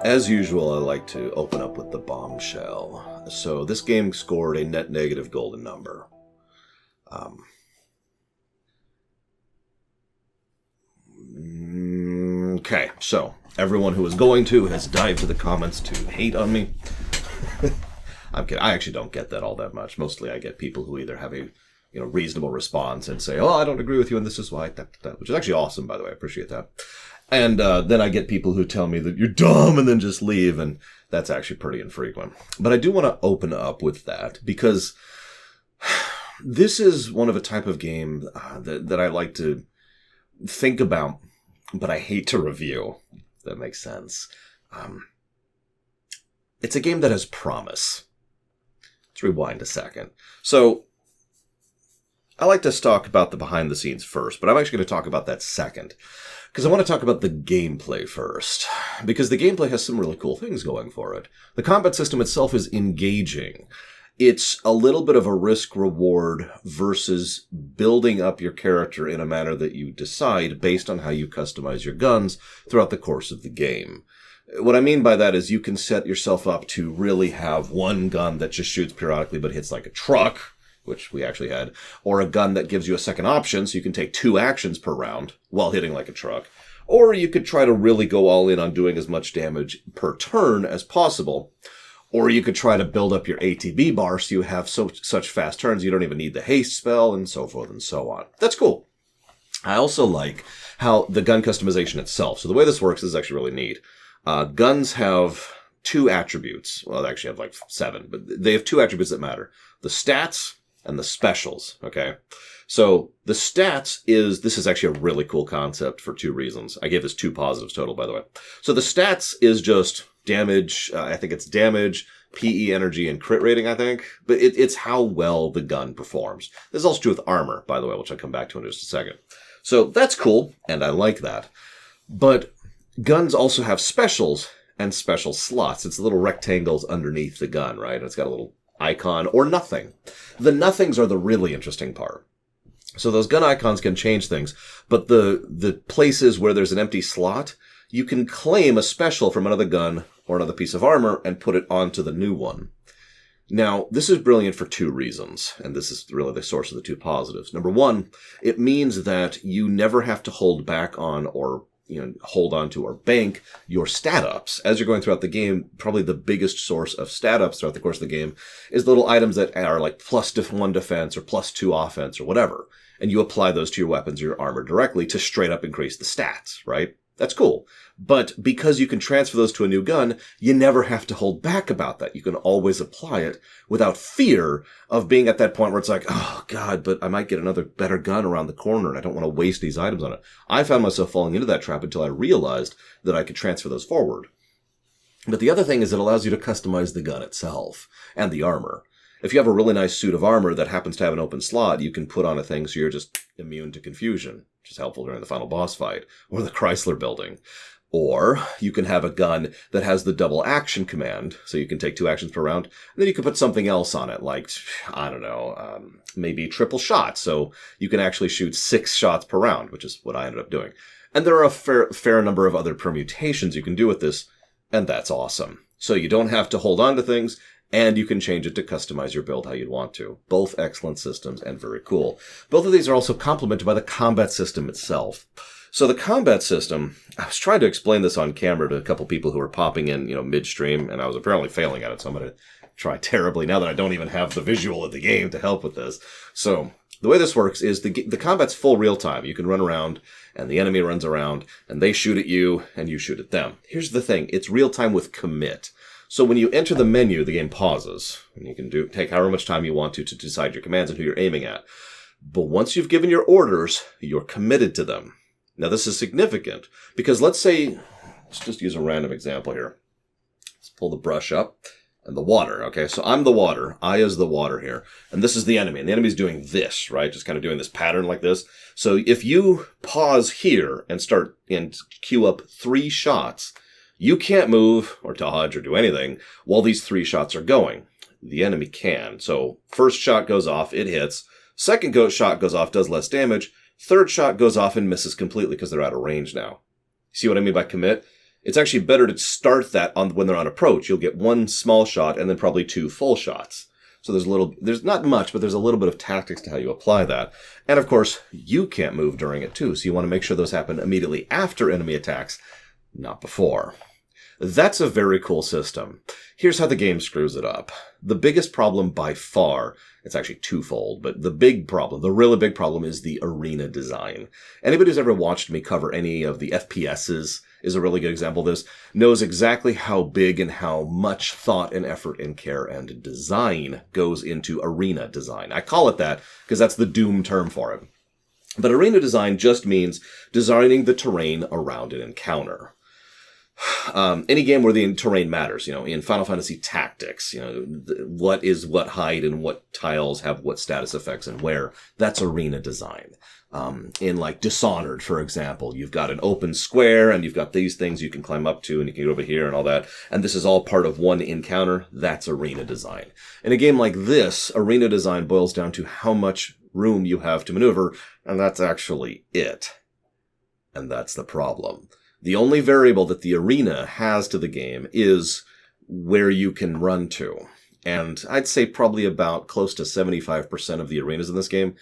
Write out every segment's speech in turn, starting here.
As usual, I like to open up with the bombshell. So this game scored a net negative golden number. Okay, so everyone who is going to has dived to the comments to hate on me. I'm kidding. I actually don't get that all that much. Mostly I get people who either have a reasonable response and say, oh, I don't agree with you and this is why, which is actually awesome, by the way. I appreciate that. And then I get people who tell me that you're dumb and then just leave, and that's actually pretty infrequent. But I do want to open up with that because this is one of a type of game that I like to think about, but I hate to review. If that makes sense. It's a game that has promise. Let's rewind a second. So I like to talk about the behind the scenes first, but I'm actually going to talk about that second. Because I want to talk about the gameplay first. Because the gameplay has some really cool things going for it. The combat system itself is engaging. It's a little bit of a risk-reward versus building up your character in a manner that you decide based on how you customize your guns throughout the course of the game. What I mean by that is you can set yourself up to really have one gun that just shoots periodically but hits like a truck, which we actually had, or a gun that gives you a second option so you can take 2 actions per round while hitting like a truck. Or you could try to really go all in on doing as much damage per turn as possible. Or you could try to build up your ATB bar so you have such fast turns you don't even need the haste spell and so forth and so on. That's cool. I also like how the gun customization itself. So the way this works is actually really neat. Guns have 2 attributes. Well, they actually have like 7, but they have 2 attributes that matter. The stats and the specials, okay? So the stats this is actually a really cool concept for 2 reasons. I gave this 2 positives total, by the way. So the stats is just damage, I think it's damage, PE energy, and crit rating, I think. But it's how well the gun performs. This is also true with armor, by the way, which I'll come back to in just a second. So that's cool, and I like that. But guns also have specials and special slots. It's little rectangles underneath the gun, right? And it's got a little icon or nothing. The nothings are the really interesting part. So those gun icons can change things, but the places where there's an empty slot, you can claim a special from another gun or another piece of armor and put it onto the new one. Now, this is brilliant for 2 reasons, and this is really the source of the 2 positives. Number 1, it means that you never have to hold back on or hold on to or bank your stat ups. As you're going throughout the game, probably the biggest source of stat ups throughout the course of the game is little items that are like +1 defense or +2 offense or whatever. And you apply those to your weapons or your armor directly to straight up increase the stats, right? That's cool. But because you can transfer those to a new gun, you never have to hold back about that. You can always apply it without fear of being at that point where it's like, oh God, but I might get another better gun around the corner and I don't want to waste these items on it. I found myself falling into that trap until I realized that I could transfer those forward. But the other thing is it allows you to customize the gun itself and the armor. If you have a really nice suit of armor that happens to have an open slot, you can put on a thing so you're just immune to confusion, which is helpful during the final boss fight, or the Chrysler building. Or you can have a gun that has the double action command, so you can take 2 actions per round, and then you can put something else on it, like, I don't know, maybe triple shot, so you can actually shoot 6 shots per round, which is what I ended up doing. And there are a fair number of other permutations you can do with this, and that's awesome. So you don't have to hold on to things, and you can change it to customize your build how you'd want to. Both excellent systems and very cool. Both of these are also complemented by the combat system itself. So the combat system, I was trying to explain this on camera to a couple people who were popping in, midstream, and I was apparently failing at it, so I'm going to try terribly now that I don't even have the visual of the game to help with this. So the way this works is the combat's full real time. You can run around, and the enemy runs around, and they shoot at you, and you shoot at them. Here's the thing. It's real time with commit. So when you enter the menu, the game pauses, and you can take however much time you want to decide your commands and who you're aiming at. But once you've given your orders, you're committed to them. Now, this is significant because let's just use a random example here. Let's pull the brush up and the water. Okay, so I'm the water. I is the water here. And this is the enemy. And the enemy's doing this, right? Just kind of doing this pattern like this. So if you pause here and start and queue up 3 shots, you can't move or dodge or do anything while these 3 shots are going. The enemy can. So first shot goes off, it hits. Second shot goes off, does less damage. Third shot goes off and misses completely because they're out of range now. See what I mean by commit? It's actually better to start that when they're on approach. You'll get one small shot and then probably 2 full shots. So there's not much, but there's a little bit of tactics to how you apply that. And of course, you can't move during it too, so you want to make sure those happen immediately after enemy attacks, not before. That's a very cool system. Here's how the game screws it up. The biggest problem by far, it's actually twofold, but the really big problem is the arena design. Anybody who's ever watched me cover any of the FPSs is a really good example of this, knows exactly how big and how much thought and effort and care and design goes into arena design. I call it that because that's the Doom term for it. But arena design just means designing the terrain around an encounter. Any game where the terrain matters, in Final Fantasy Tactics, what is what height and what tiles have what status effects and where, that's arena design. In like Dishonored, for example, you've got an open square and you've got these things you can climb up to and you can get over here and all that. And this is all part of one encounter. That's arena design. In a game like this, arena design boils down to how much room you have to maneuver. And that's actually it. And that's the problem. The only variable that the arena has to the game is where you can run to. And I'd say probably about close to 75% of the arenas in this game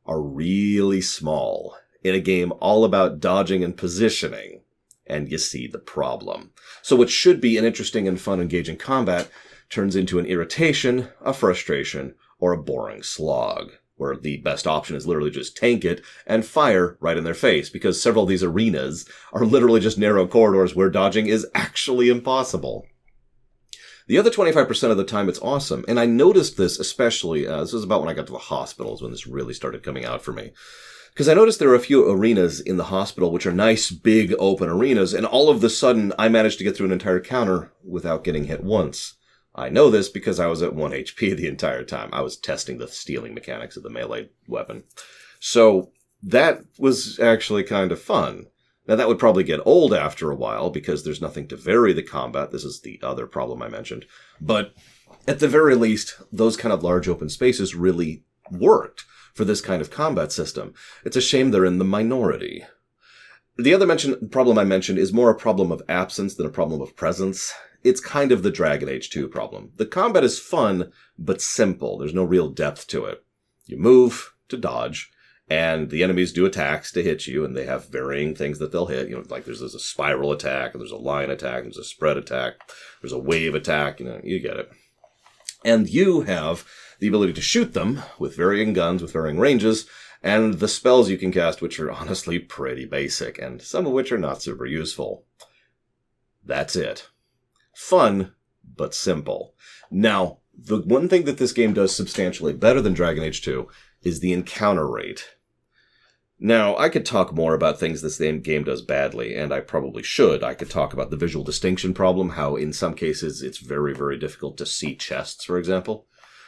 are really small in a game all about dodging and positioning. And you see the problem. So what should be an interesting and fun engaging combat turns into an irritation, a frustration, or a boring slog, where the best option is literally just tank it and fire right in their face, because several of these arenas are literally just narrow corridors where dodging is actually impossible. The other 25% of the time, it's awesome. And I noticed this especially, this was about when I got to the hospitals, when this really started coming out for me. Because I noticed there are a few arenas in the hospital which are nice, big, open arenas, and all of a sudden I managed to get through an entire counter without getting hit once. I know this because I was at 1 HP the entire time. I was testing the stealing mechanics of the melee weapon. So that was actually kind of fun. Now that would probably get old after a while because there's nothing to vary the combat. This is the other problem I mentioned. But at the very least, those kind of large open spaces really worked for this kind of combat system. It's a shame they're in the minority. The other problem I mentioned is more a problem of absence than a problem of presence. It's kind of the Dragon Age 2 problem. The combat is fun, but simple. There's no real depth to it. You move to dodge, and the enemies do attacks to hit you, and they have varying things that they'll hit. Like there's a spiral attack, and there's a line attack, and there's a spread attack, there's a wave attack, you get it. And you have the ability to shoot them with varying guns, with varying ranges, and the spells you can cast, which are honestly pretty basic, and some of which are not super useful. That's it. Fun, but simple. Now, the one thing that this game does substantially better than Dragon Age 2 is the encounter rate. Now, I could talk more about things this game does badly, and I probably should. I could talk about the visual distinction problem, how in some cases it's very, very difficult to see chests, for example.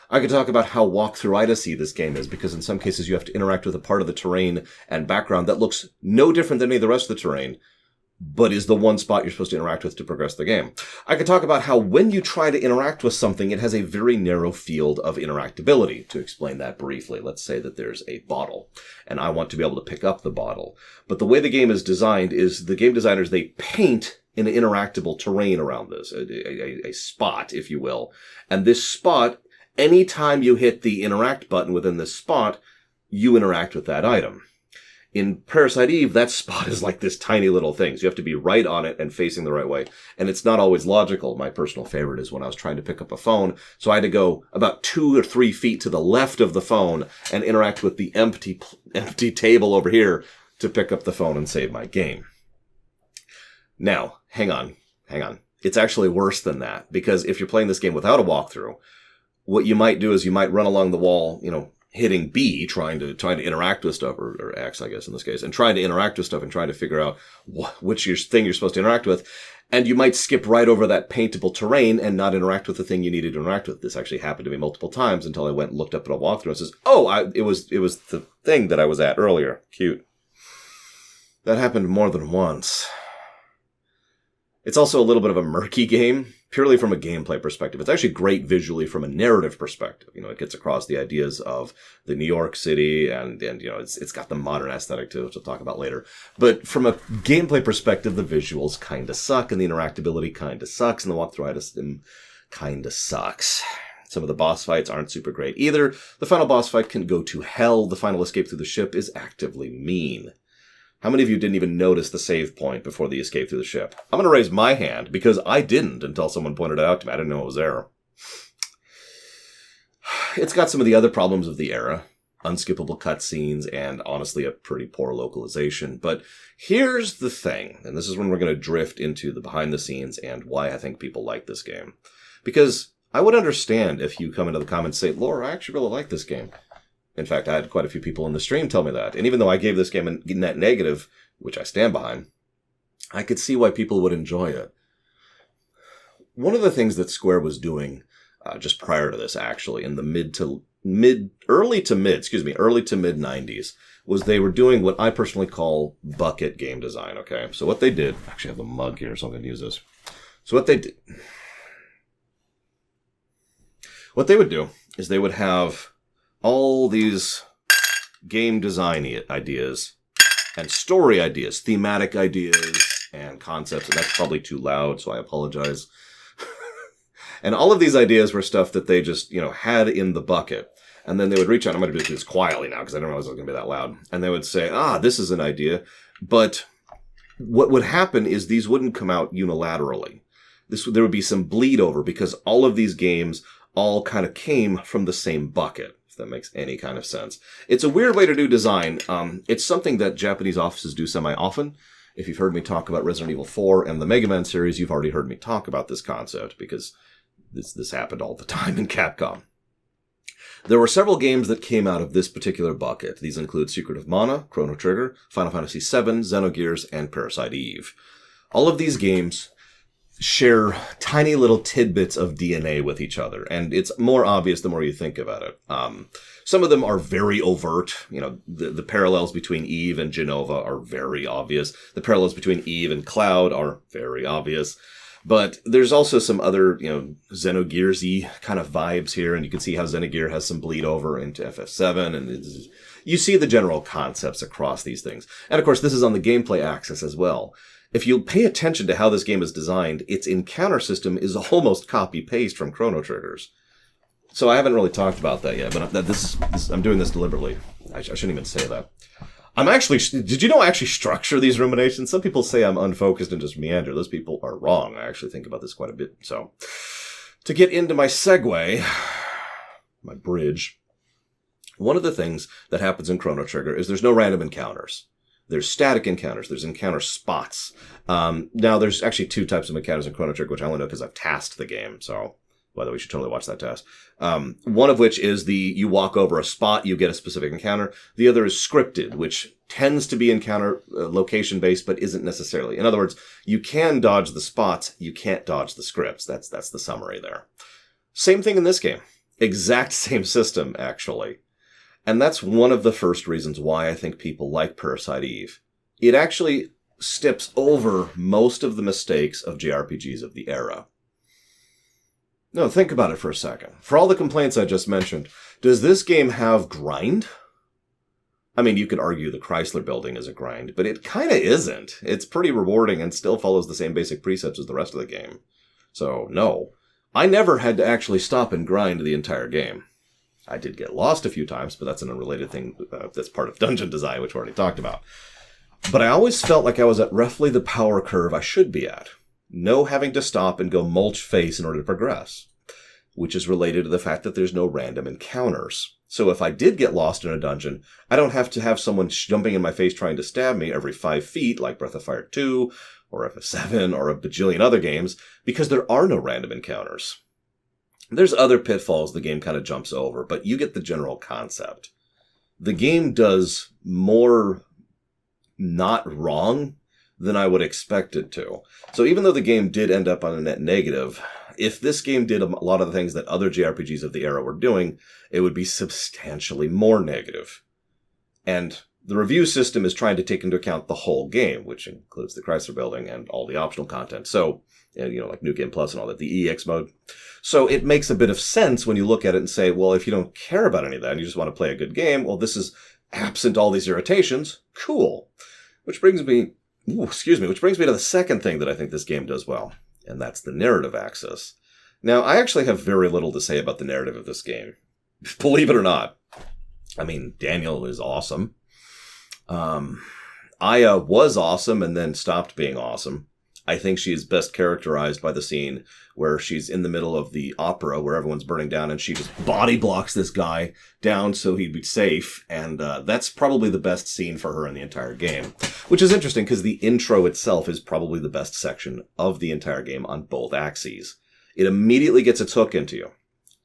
I could talk about how walkthrough-itis-y this game is, because in some cases you have to interact with a part of the terrain and background that looks no different than any of the rest of the terrain, but is the one spot you're supposed to interact with to progress the game. I could talk about how when you try to interact with something, it has a very narrow field of interactability. To explain that briefly, let's say that there's a bottle, and I want to be able to pick up the bottle. But the way the game is designed is the game designers, they paint an interactable terrain around this, a spot, if you will. And this spot, anytime you hit the interact button within this spot, you interact with that item. In Parasite Eve, that spot is like this tiny little thing. So you have to be right on it and facing the right way. And it's not always logical. My personal favorite is when I was trying to pick up a phone. So I had to go about 2 or 3 feet to the left of the phone and interact with the empty table over here to pick up the phone and save my game. Now, hang on. It's actually worse than that. Because if you're playing this game without a walkthrough, what you might do is you might run along the wall, hitting B, trying to interact with stuff, or X, I guess, in this case, and trying to interact with stuff and trying to figure out which thing you're supposed to interact with. And you might skip right over that paintable terrain and not interact with the thing you needed to interact with. This actually happened to me multiple times until I went and looked up at a walkthrough and says, it was the thing that I was at earlier. Cute. That happened more than once. It's also a little bit of a murky game purely from a gameplay perspective. It's actually great visually from a narrative perspective. It gets across the ideas of the New York City and it's got the modern aesthetic too, which we'll talk about later. But from a gameplay perspective, the visuals kind of suck and the interactability kind of sucks and the walkthrough system kind of sucks. Some of the boss fights aren't super great either. The final boss fight can go to hell. The final escape through the ship is actively mean. How many of you didn't even notice the save point before the escape through the ship? I'm going to raise my hand because I didn't until someone pointed it out to me. I didn't know it was there. It's got some of the other problems of the era. Unskippable cutscenes and honestly a pretty poor localization. But here's the thing, and this is when we're going to drift into the behind the scenes and why I think people like this game. Because I would understand if you come into the comments and say, Laura, I actually really like this game. In fact, I had quite a few people in the stream tell me that. And even though I gave this game a net negative, which I stand behind, I could see why people would enjoy it. One of the things that Square was doing just prior to this, actually, in the early to mid 90s, was they were doing what I personally call bucket game design, okay? So what they did, I actually have a mug here, so I'm going to use this. So what they would do is they would have all these game design ideas and story ideas, thematic ideas and concepts. And that's probably too loud, so I apologize. And all of these ideas were stuff that they just, had in the bucket. And then they would reach out. I'm going to do this quietly now because I didn't realize it was going to be that loud. And they would say, this is an idea. But what would happen is these wouldn't come out unilaterally. There would be some bleed over because all of these games all kind of came from the same bucket, if that makes any kind of sense. It's a weird way to do design. It's something that Japanese offices do semi-often. If you've heard me talk about Resident Evil 4 and the Mega Man series, you've already heard me talk about this concept because this happened all the time in Capcom. There were several games that came out of this particular bucket. These include Secret of Mana, Chrono Trigger, Final Fantasy VII, Xenogears, and Parasite Eve. All of these games share tiny little tidbits of DNA with each other, and it's more obvious the more you think about it. Some of them are very overt. The parallels between Eve and Genova are very obvious. The parallels between Eve and Cloud are very obvious. But there's also some other, Xenogears-y kind of vibes here, and you can see how Xenogear has some bleed over into FF7, and you see the general concepts across these things. And of course, this is on the gameplay axis as well. If you pay attention to how this game is designed, its encounter system is almost copy-paste from Chrono Trigger's. So I haven't really talked about that yet, but I'm doing this deliberately. I shouldn't even say that. Did you know I actually structure these ruminations? Some people say I'm unfocused and just meander. Those people are wrong. I actually think about this quite a bit. So, to get into my segue, my bridge, one of the things that happens in Chrono Trigger is there's no random encounters. There's static encounters. There's encounter spots. Now, there's actually two types of encounters in Chrono Trigger, which I only know because I've tasked the game. So, by the way, you should totally watch that task. One of which is you walk over a spot, you get a specific encounter. The other is scripted, which tends to be encounter location-based, but isn't necessarily. In other words, you can dodge the spots, you can't dodge the scripts. That's the summary there. Same thing in this game. Exact same system, actually. And that's one of the first reasons why I think people like Parasite Eve. It actually steps over most of the mistakes of JRPGs of the era. No, think about it for a second. For all the complaints I just mentioned, does this game have grind? I mean, you could argue the Chrysler building is a grind, but it kind of isn't. It's pretty rewarding and still follows the same basic precepts as the rest of the game. So, no. I never had to actually stop and grind the entire game. I did get lost a few times, but that's an unrelated thing that's part of dungeon design, which we already talked about. But I always felt like I was at roughly the power curve I should be at. No having to stop and go mulch face in order to progress, which is related to the fact that there's no random encounters. So if I did get lost in a dungeon, I don't have to have someone jumping in my face trying to stab me every 5 feet like Breath of Fire 2 or FF7 or a bajillion other games, because there are no random encounters. There's other pitfalls the game kind of jumps over, but you get the general concept. The game does more not wrong than I would expect it to. So even though the game did end up on a net negative, if this game did a lot of the things that other JRPGs of the era were doing, it would be substantially more negative. And The review system is trying to take into account the whole game, which includes the Chrysler Building and all the optional content. So, like New Game Plus and all that, the EX mode. So it makes a bit of sense when you look at it and say, well, if you don't care about any of that and you just want to play a good game, well, this is absent all these irritations. Cool. Which brings me to the second thing that I think this game does well, and that's the narrative axis. Now, I actually have very little to say about the narrative of this game. Believe it or not. I mean, Daniel is awesome. Aya was awesome and then stopped being awesome. I think she is best characterized by the scene where she's in the middle of the opera where everyone's burning down and she just body blocks this guy down so he'd be safe. And that's probably the best scene for her in the entire game, which is interesting because the intro itself is probably the best section of the entire game on both axes. It immediately gets its hook into you.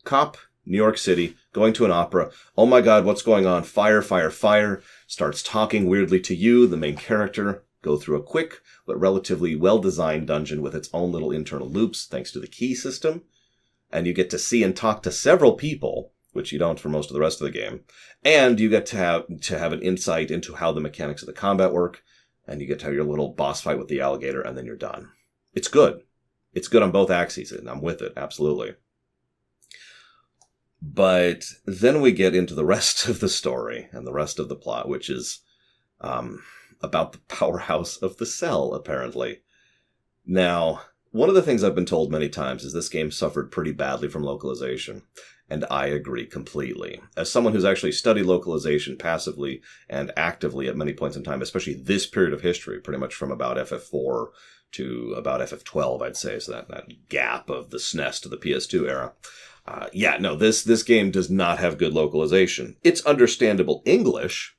Cop, New York City, going to an opera. Oh my God, what's going on? Fire, fire, fire. Starts talking weirdly to you, the main character. Go through a quick but relatively well-designed dungeon with its own little internal loops, thanks to the key system. And you get to see and talk to several people, which you don't for most of the rest of the game. And you get to have an insight into how the mechanics of the combat work. And you get to have your little boss fight with the alligator, and then you're done. It's good. It's good on both axes, and I'm with it, absolutely. But then we get into the rest of the story and the rest of the plot, which is about the powerhouse of the cell, apparently. Now, one of the things I've been told many times is this game suffered pretty badly from localization, and I agree completely. As someone who's actually studied localization passively and actively at many points in time, especially this period of history, pretty much from about FF4 to about FF12, I'd say, so that gap of the SNES to the PS2 era. This game does not have good localization. It's understandable English,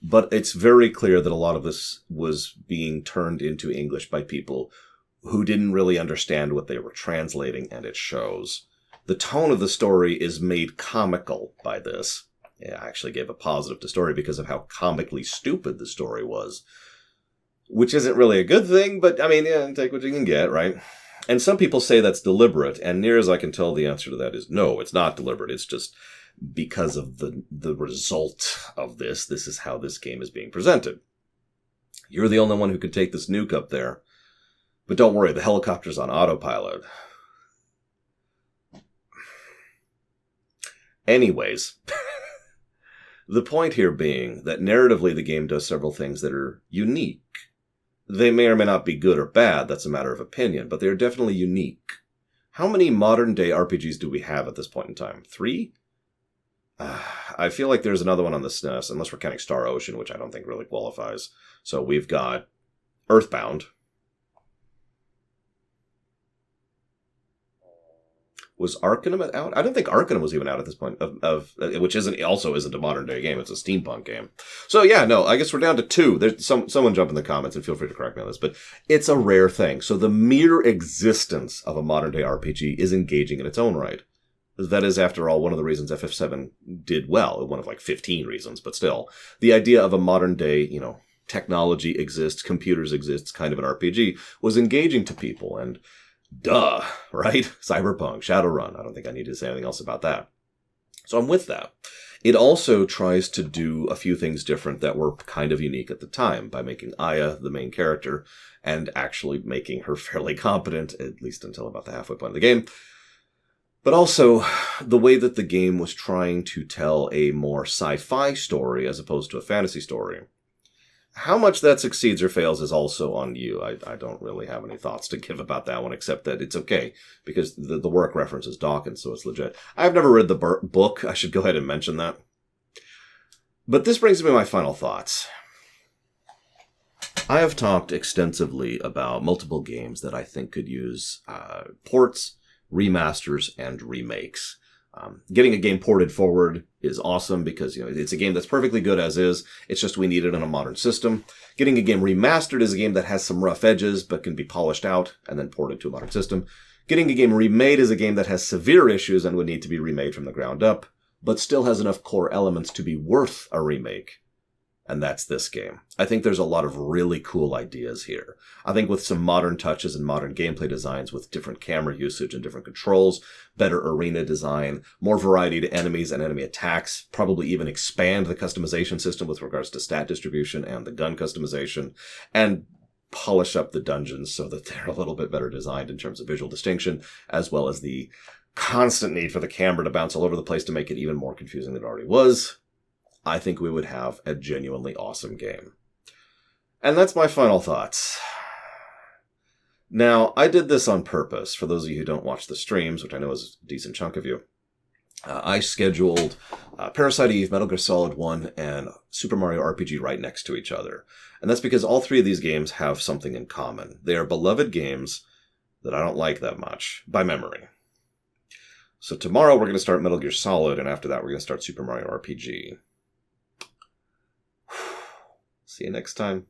but it's very clear that a lot of this was being turned into English by people who didn't really understand what they were translating, and it shows. The tone of the story is made comical by this. I actually gave a positive to story because of how comically stupid the story was, which isn't really a good thing, but I mean, take what you can get, right? And some people say that's deliberate, and near as I can tell, the answer to that is no, it's not deliberate. It's just because of the result of this. This is how this game is being presented. You're the only one who can take this nuke up there. But don't worry, the helicopter's on autopilot. Anyways, the point here being that narratively the game does several things that are unique. They may or may not be good or bad, that's a matter of opinion, but they are definitely unique. How many modern-day RPGs do we have at this point in time? 3? I feel like there's another one on the SNES, unless we're counting Star Ocean, which I don't think really qualifies. So we've got Earthbound. Was Arcanum out? I don't think Arcanum was even out at this point, which isn't a modern day game. It's a steampunk game. So I guess we're down to 2. There's someone jump in the comments and feel free to correct me on this, but it's a rare thing. So the mere existence of a modern day RPG is engaging in its own right. That is, after all, one of the reasons FF7 did well. One of like 15 reasons, but still. The idea of a modern day, technology exists, computers exist, kind of an RPG, was engaging to people. And duh, right? Cyberpunk, Shadowrun. I don't think I need to say anything else about that. So I'm with that. It also tries to do a few things different that were kind of unique at the time by making Aya the main character and actually making her fairly competent, at least until about the halfway point of the game. But also, the way that the game was trying to tell a more sci-fi story as opposed to a fantasy story. How much that succeeds or fails is also on you. I don't really have any thoughts to give about that one, except that it's okay, because the work references Dawkins, so it's legit. I've never read the book. I should go ahead and mention that. But this brings me to my final thoughts. I have talked extensively about multiple games that I think could use ports, remasters, and remakes. Getting a game ported forward is awesome because it's a game that's perfectly good as is. It's just we need it in a modern system. Getting a game remastered is a game that has some rough edges but can be polished out and then ported to a modern system. Getting a game remade is a game that has severe issues and would need to be remade from the ground up, but still has enough core elements to be worth a remake. And that's this game. I think there's a lot of really cool ideas here. I think with some modern touches and modern gameplay designs with different camera usage and different controls, better arena design, more variety to enemies and enemy attacks, probably even expand the customization system with regards to stat distribution and the gun customization, and polish up the dungeons so that they're a little bit better designed in terms of visual distinction, as well as the constant need for the camera to bounce all over the place to make it even more confusing than it already was. I think we would have a genuinely awesome game. And that's my final thoughts. Now, I did this on purpose. For those of you who don't watch the streams, which I know is a decent chunk of you, I scheduled Parasite Eve, Metal Gear Solid 1, and Super Mario RPG right next to each other. And that's because all three of these games have something in common. They are beloved games that I don't like that much, by memory. So tomorrow we're going to start Metal Gear Solid, and after that we're going to start Super Mario RPG. See you next time.